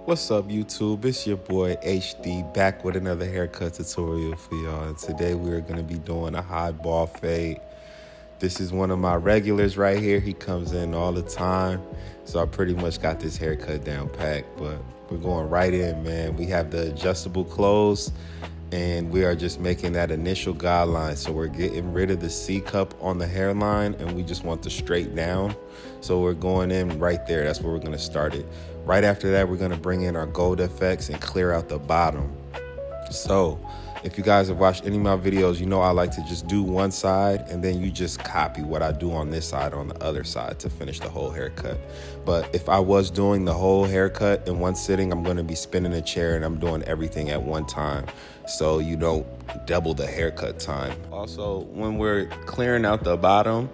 What's up, YouTube? It's your boy HD back with another haircut tutorial for y'all. And today we're going to be doing a hot ball fade. This is one of my regulars right here. He comes in all the time. So I pretty much got this haircut down packed, but we're going right in, man. We have the adjustable close and we are just making that initial guideline. So we're getting rid of the C cup on the hairline and we just want the straight down. So we're going in right there. That's where we're going to start it. Right after that, we're going to bring in our gold effects and clear out the bottom. So if you guys have watched any of my videos, you know I like to just do one side and then you just copy what I do on this side on the other side to finish the whole haircut. But if I was doing the whole haircut in one sitting, I'm going to be spinning a chair and I'm doing everything at one time, so you don't double the haircut time. Also, when we're clearing out the bottom,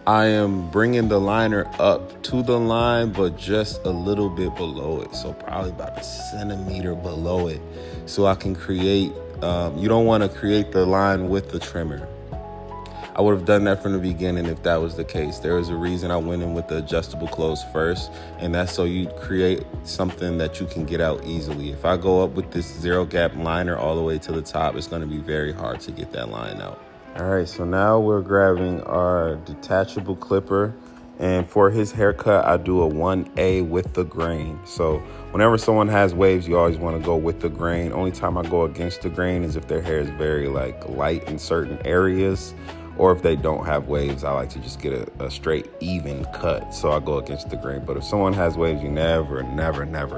I am bringing the liner up to the line, but just a little bit below it. So probably about a centimeter below it. So I can create, you don't want to create the line with the trimmer. I would have done that from the beginning if that was the case. There is a reason I went in with the adjustable close first, and that's so you create something that you can get out easily. If I go up with this zero gap liner all the way to the top, it's going to be very hard to get that line out. All right, so now we're grabbing our detachable clipper, and for his haircut, I do a 1A with the grain. So whenever someone has waves, you always want to go with the grain. Only time I go against the grain is if their hair is very light in certain areas, or if they don't have waves. I like to just get a straight even cut, so I go against the grain. But if someone has waves, you never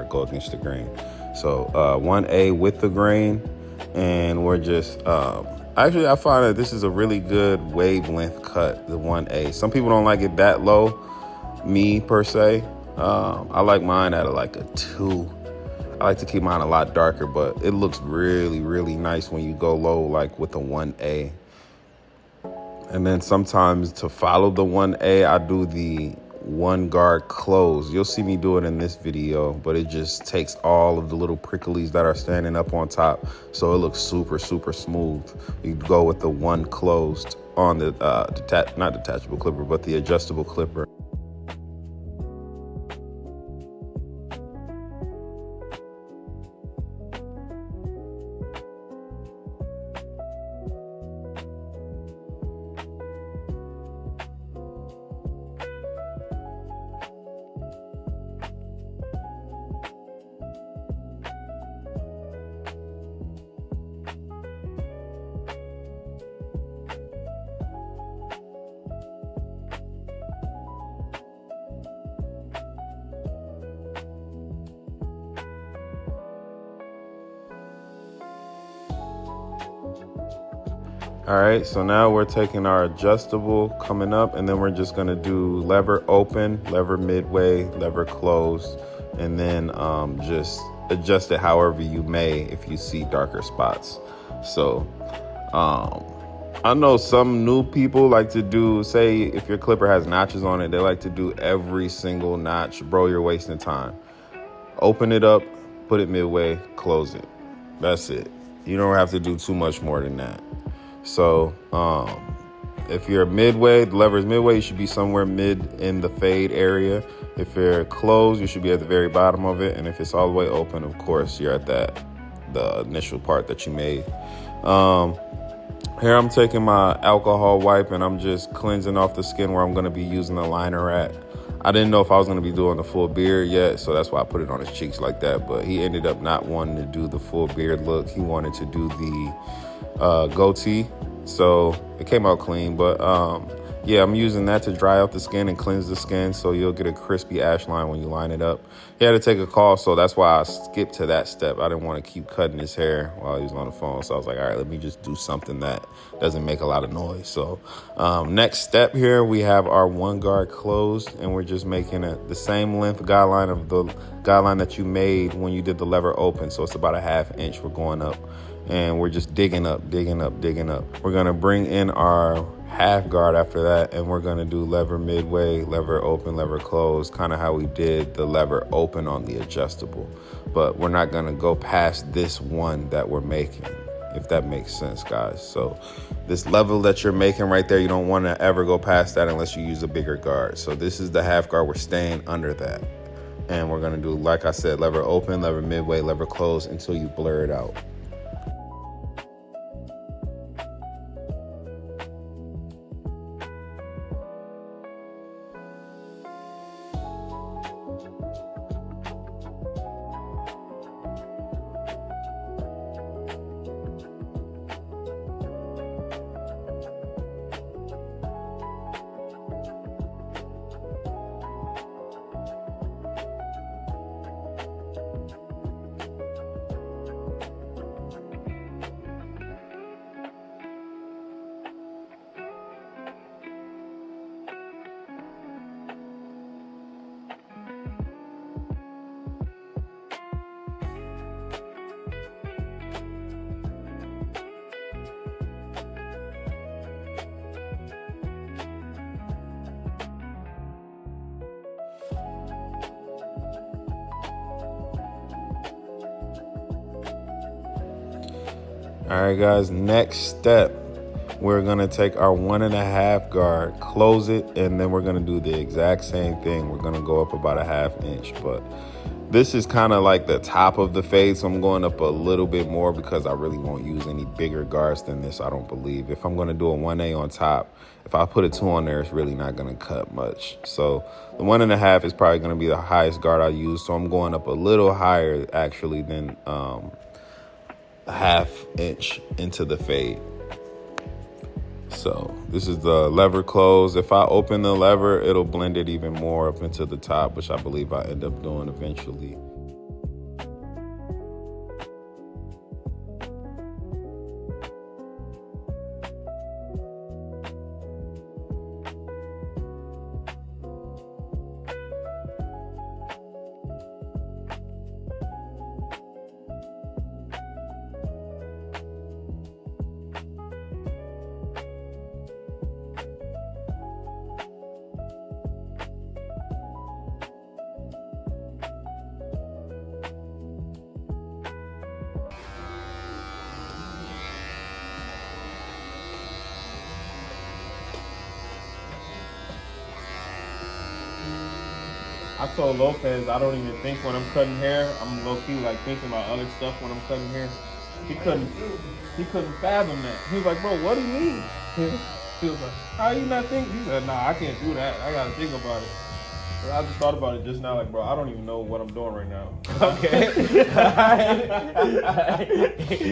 go against the grain. So 1A with the grain, and we're just actually, I find that this is a really good wavelength cut, the 1A. Some people don't like it that low, me per se. I like mine at like a 2. I like to keep mine a lot darker, but it looks really nice when you go low, like with the 1A. And then sometimes to follow the 1A, I do the 1 guard close. You'll see me do it in this video, but it just takes all of the little pricklies that are standing up on top, so it looks super smooth. You go with the 1 closed on the not detachable clipper, but the adjustable clipper. All right, so now we're taking our adjustable coming up, and then we're just gonna do lever open, lever midway, lever closed, and then just adjust it however you may if you see darker spots. So I know some new people like to do, say if your clipper has notches on it, they like to do every single notch. Bro, you're wasting time. Open it up, put it midway, close it. That's it. You don't have to do too much more than that. So if you're midway, the lever is midway, you should be somewhere mid in the fade area. If you're closed, you should be at the very bottom of it. And if it's all the way open, of course, you're at the initial part that you made. Here I'm taking my alcohol wipe and I'm just cleansing off the skin where I'm going to be using the liner at. I didn't know if I was going to be doing the full beard yet, so that's why I put it on his cheeks like that. But he ended up not wanting to do the full beard look. He wanted to do the goatee, so it came out clean. But yeah, I'm using that to dry out the skin and cleanse the skin, so you'll get a crispy ash line when you line it up. He had to take a call, so that's why I skipped to that step. I didn't want to keep cutting his hair while he was on the phone, so I was like, all right, let me just do something that doesn't make a lot of noise. So next step here, we have our 1 guard closed, and we're just making the same length guideline of the guideline that you made when you did the lever open. So it's about a 1/2 inch. We're going up, and we're just digging up. We're gonna bring in our 1/2 guard after that, and we're gonna do lever midway, lever open, lever close, kind of how we did the lever open on the adjustable. But we're not gonna go past this one that we're making, if that makes sense, guys. So this level that you're making right there, you don't want to ever go past that unless you use a bigger guard. So this is the 1/2 guard. We're staying under that. And we're gonna do, like I said, lever open, lever midway, lever close until you blur it out. All right, guys, next step, we're gonna take our 1.5 guard, close it, and then we're gonna do the exact same thing. We're gonna go up about 1/2 inch, but this is kind of like the top of the fade, so I'm going up a little bit more because I really won't use any bigger guards than this, I don't believe. If I'm gonna do a 1A on top, if I put a 2 on there, it's really not gonna cut much. So the 1.5 is probably gonna be the highest guard I use, so I'm going up a little higher actually than 1/2 inch into the fade. So this is the lever close. If I open the lever, it'll blend it even more up into the top, which I believe I end up doing eventually. I told Lopez I don't even think when I'm cutting hair. I'm low key like thinking about other stuff when I'm cutting hair. He couldn't fathom that. He was like, bro, what do you mean? He was like, how you not think? He said, nah, I can't do that. I gotta think about it. But I just thought about it just now, like, bro, I don't even know what I'm doing right now. Okay.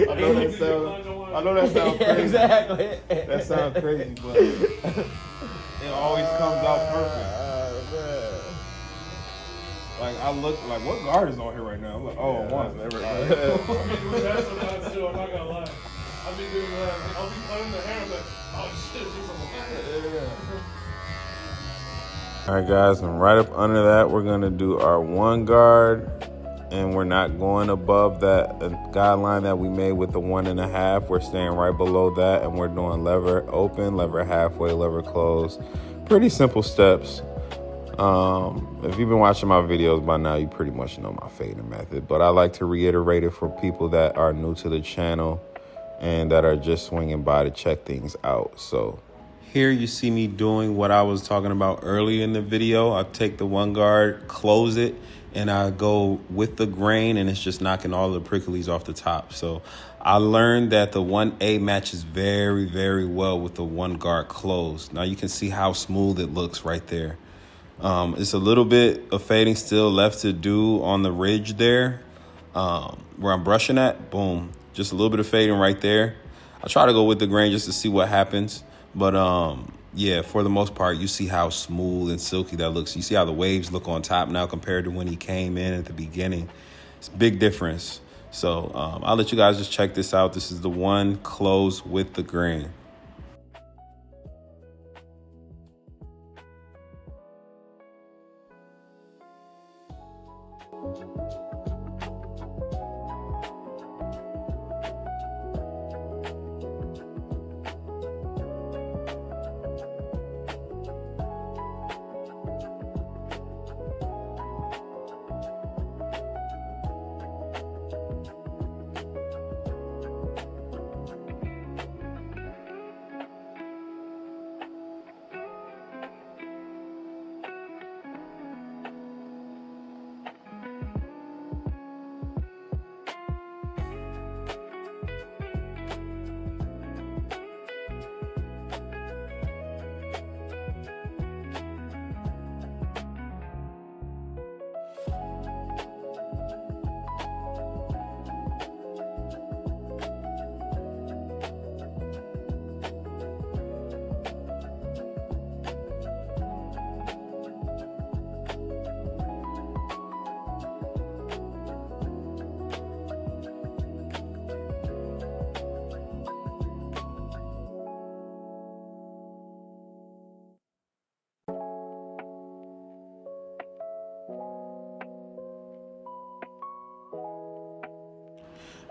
I know that sounds crazy. Exactly. That sounds crazy, but it always comes out perfect. Like, I look, like, what guard is on here right now? I'm like, oh, one. I've been doing that sometimes too, I'm not gonna lie. I'll be doing that. I'll be cutting the hair, I'm like, oh shit, All right, guys, and right up under that, we're gonna do our 1 guard, and we're not going above that guideline that we made with the 1.5. We're staying right below that, and we're doing lever open, lever halfway, lever close. Pretty simple steps. If you've been watching my videos by now, you pretty much know my fading method, but I like to reiterate it for people that are new to the channel and that are just swinging by to check things out. So here you see me doing what I was talking about earlier in the video. I take the 1 guard, close it, and I go with the grain, and it's just knocking all the pricklies off the top. So I learned that the 1A matches very, very well with the 1 guard closed. Now you can see how smooth it looks right there. It's a little bit of fading still left to do on the ridge there, where I'm brushing at. Boom, just a little bit of fading right there. I try to go with the grain just to see what happens, but yeah, for the most part, you see how smooth and silky that looks. You see how the waves look on top now compared to when he came in at the beginning. It's a big difference. So I'll let you guys just check this out. This is the 1 close with the grain.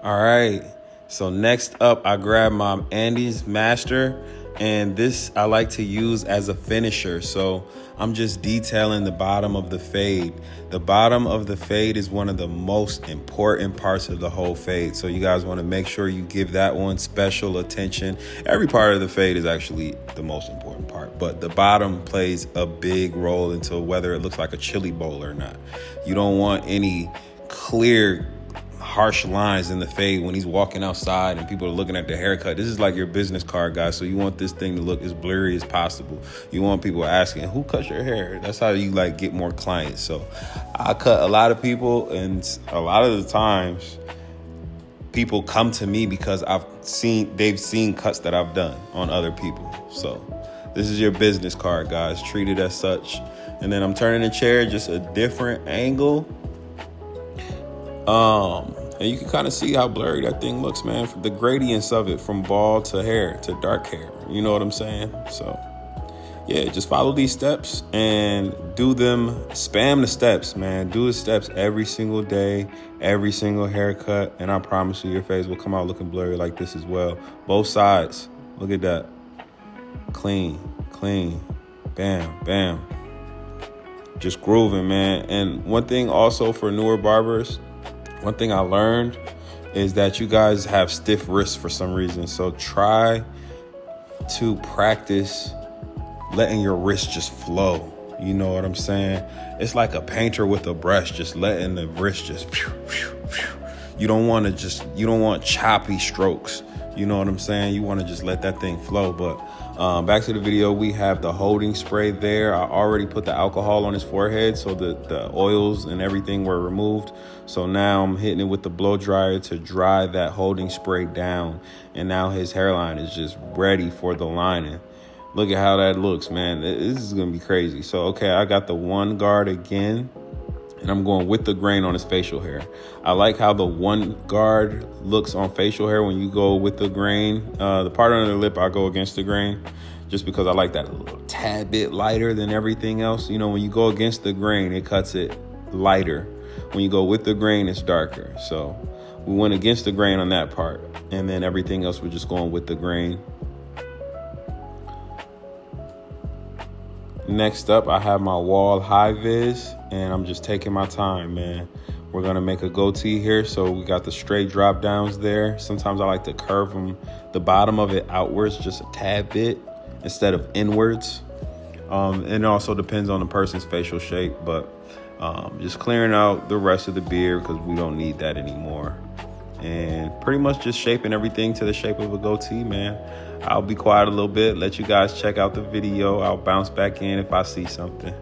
All right. So next up, I grab my Andy's Master, and this I like to use as a finisher. So I'm just detailing the bottom of the fade. The bottom of the fade is one of the most important parts of the whole fade. So you guys want to make sure you give that one special attention. Every part of the fade is actually the most important part, but the bottom plays a big role into whether it looks like a chili bowl or not. You don't want any clear harsh lines in the fade when he's walking outside and people are looking at the haircut. This is like your business card, guys. So you want this thing to look as blurry as possible. You want people asking, who cuts your hair? That's how you like get more clients. So I cut a lot of people, and a lot of the times people come to me because they've seen cuts that I've done on other people. So this is your business card, guys. Treat it as such. And then I'm turning the chair just a different angle. And you can kind of see how blurry that thing looks, man. The gradients of it from bald to hair to dark hair. You know what I'm saying? So, yeah, just follow these steps and do them. Spam the steps, man. Do the steps every single day, every single haircut. And I promise you, your face will come out looking blurry like this as well. Both sides. Look at that. Clean, clean. Bam, bam. Just grooving, man. And one thing also for newer barbers, one thing I learned is that you guys have stiff wrists for some reason. So try to practice letting your wrist just flow. You know what I'm saying? It's like a painter with a brush, just letting the wrist just. You don't want choppy strokes. You know what I'm saying? You want to just let that thing flow. But back to the video, we have the holding spray there. I already put the alcohol on his forehead, so the oils and everything were removed. So now I'm hitting it with the blow dryer to dry that holding spray down. And now his hairline is just ready for the lining. Look at how that looks, man. This is going to be crazy. So, okay, I got the one guard again, and I'm going with the grain on his facial hair. I like how the one guard looks on facial hair when you go with the grain. The part under the lip, I go against the grain just because I like that a little tad bit lighter than everything else. You know, when you go against the grain, it cuts it lighter. When you go with the grain, it's darker. So we went against the grain on that part, and then everything else we're just going with the grain. Next up, I have my wall high vis, and I'm just taking my time, man. We're gonna make a goatee here, so we got the straight drop downs there. Sometimes I like to curve them, the bottom of it outwards just a tad bit instead of inwards. And it also depends on the person's facial shape, but just clearing out the rest of the beard because we don't need that anymore. And pretty much just shaping everything to the shape of a goatee, man. I'll be quiet a little bit, let you guys check out the video. I'll bounce back in if I see something.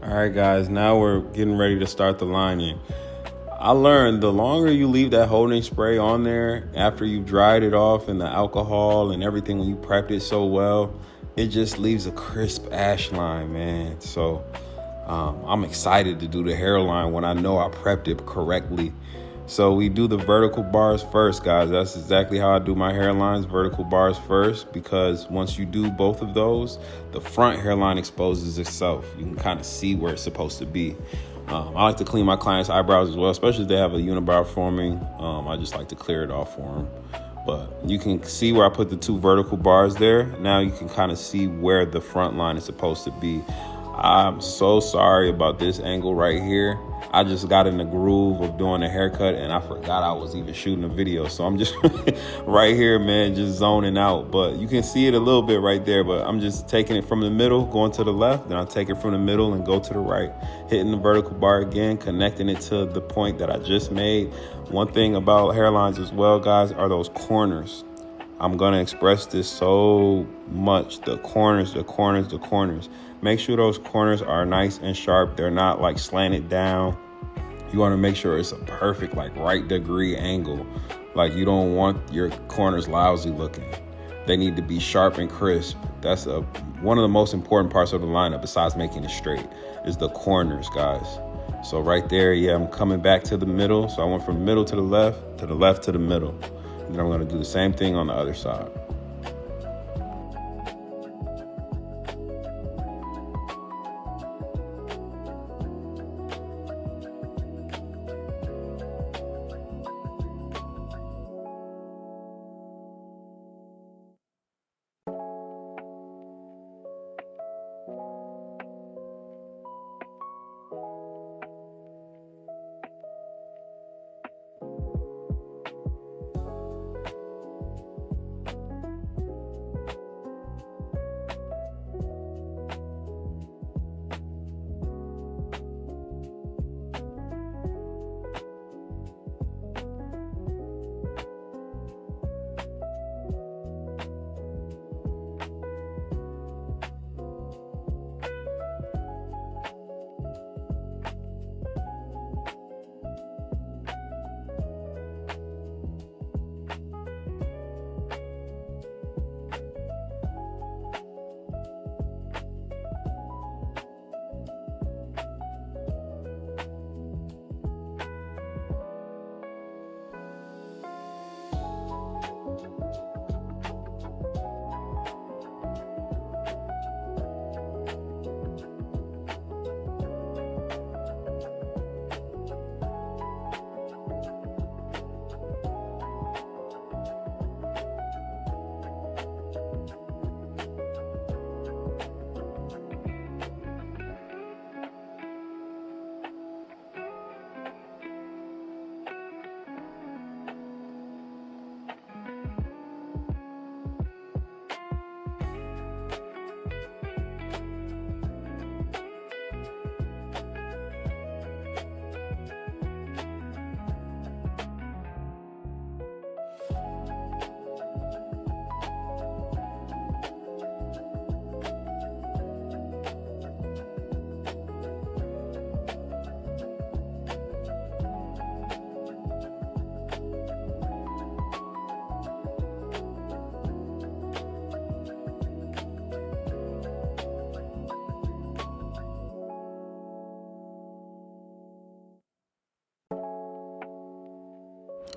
All right, guys, now we're getting ready to start the lining. I learned the longer you leave that holding spray on there after you've dried it off and the alcohol and everything, when you prepped it so well, it just leaves a crisp ash line, man. So I'm excited to do the hairline when I know I prepped it correctly. So we do the vertical bars first, guys. That's exactly how I do my hairlines, vertical bars first, because once you do both of those, the front hairline exposes itself. You can kind of see where it's supposed to be. I like to clean my clients' eyebrows as well, especially if they have a unibrow forming. I just like to clear it off for them. But you can see where I put the 2 vertical bars there. Now you can kind of see where the front line is supposed to be. I'm so sorry about this angle right here. I just got in the groove of doing a haircut and I forgot I was even shooting a video. So I'm just right here, man, just zoning out. But you can see it a little bit right there, but I'm just taking it from the middle, going to the left. Then I'll take it from the middle and go to the right, hitting the vertical bar again, connecting it to the point that I just made. One thing about hairlines as well, guys, are those corners. I'm going to express this so much. The corners. Make sure those corners are nice and sharp. They're not like slanted down. You want to make sure it's a perfect, like right degree angle. Like you don't want your corners lousy looking. They need to be sharp and crisp. That's one of the most important parts of the lineup besides making it straight is the corners, guys. So right there, yeah, I'm coming back to the middle. So I went from middle to the left, to the left to the middle. And then I'm going to do the same thing on the other side.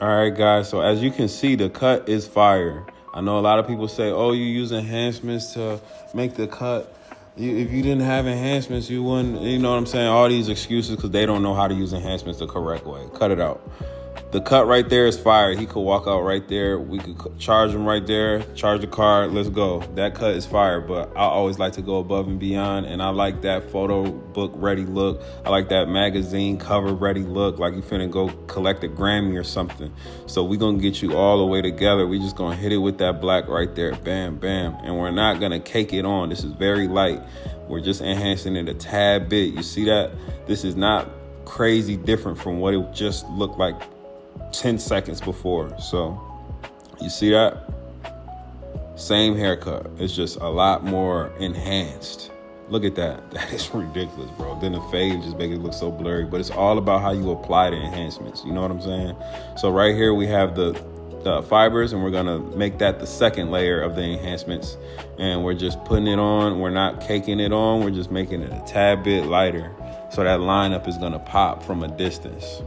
All right, guys. So as you can see, the cut is fire. I know a lot of people say, oh, you use enhancements to make the cut. If you didn't have enhancements, you wouldn't, you know what I'm saying? All these excuses because they don't know how to use enhancements the correct way. Cut it out. The cut right there is fire. He could walk out right there. We could charge him right there, charge the card, let's go. That cut is fire, but I always like to go above and beyond, and I like that photo book ready look. I like that magazine cover ready look, like you finna go collect a Grammy or something. So we gonna get you all the way together. We just gonna hit it with that black right there, bam, bam. And we're not gonna cake it on. This is very light. We're just enhancing it a tad bit. You see that? This is not crazy different from what it just looked like 10 seconds before. So you see that? Same haircut. It's just a lot more enhanced. Look at that. That is ridiculous, bro. Then the fade just make it look so blurry. But it's all about how you apply the enhancements. You know what I'm saying? So right here we have the fibers, and we're gonna make that the second layer of the enhancements. And we're just putting it on. We're not caking it on. We're just making it a tad bit lighter. So that lineup is gonna pop from a distance.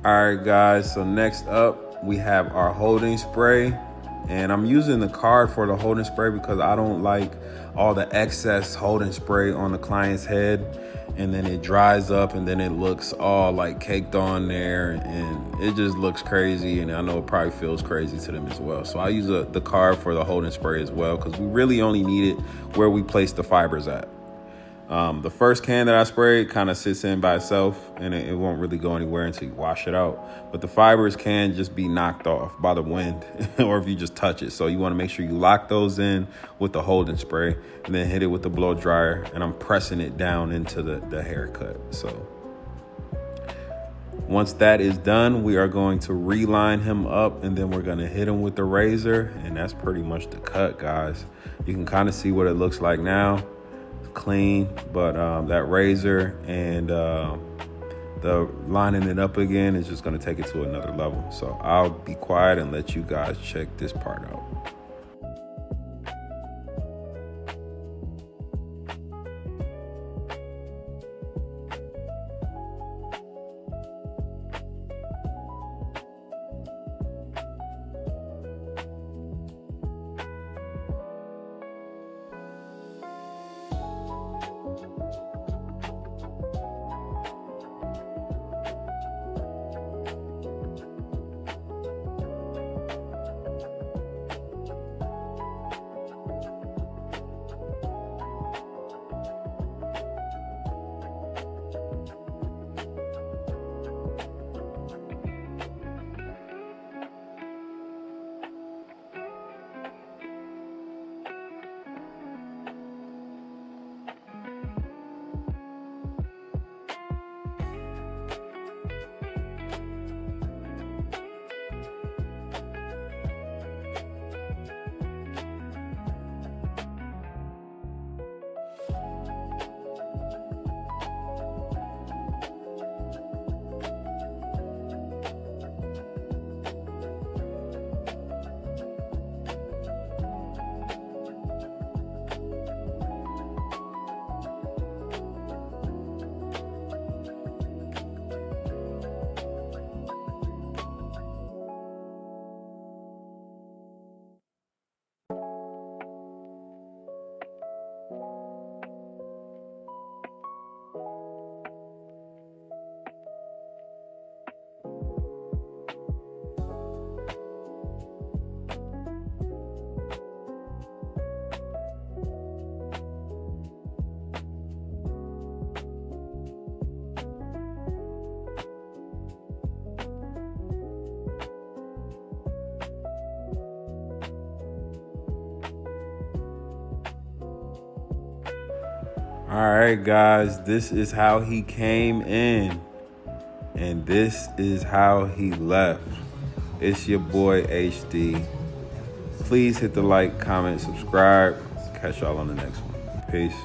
All right, guys, so next up we have our holding spray, and I'm using the card for the holding spray because I don't like all the excess holding spray on the client's head, and then it dries up and then it looks all like caked on there, and it just looks crazy, and I know it probably feels crazy to them as well. So I use the card for the holding spray as well because we really only need it where we place the fibers at. The first can that I sprayed kind of sits in by itself, and it won't really go anywhere until you wash it out. But the fibers can just be knocked off by the wind or if you just touch it. So you want to make sure you lock those in with the holding spray and then hit it with the blow dryer. And I'm pressing it down into the haircut. So once that is done, we are going to reline him up, and then we're going to hit him with the razor. And that's pretty much the cut, guys. You can kind of see what it looks like now. Clean, but that razor and the lining it up again is just going to take it to another level. So I'll be quiet and let you guys check this part out. All right, guys, this is how he came in, and this is how he left. It's your boy HD. Please hit the like, comment, subscribe. Catch y'all on the next one. Peace.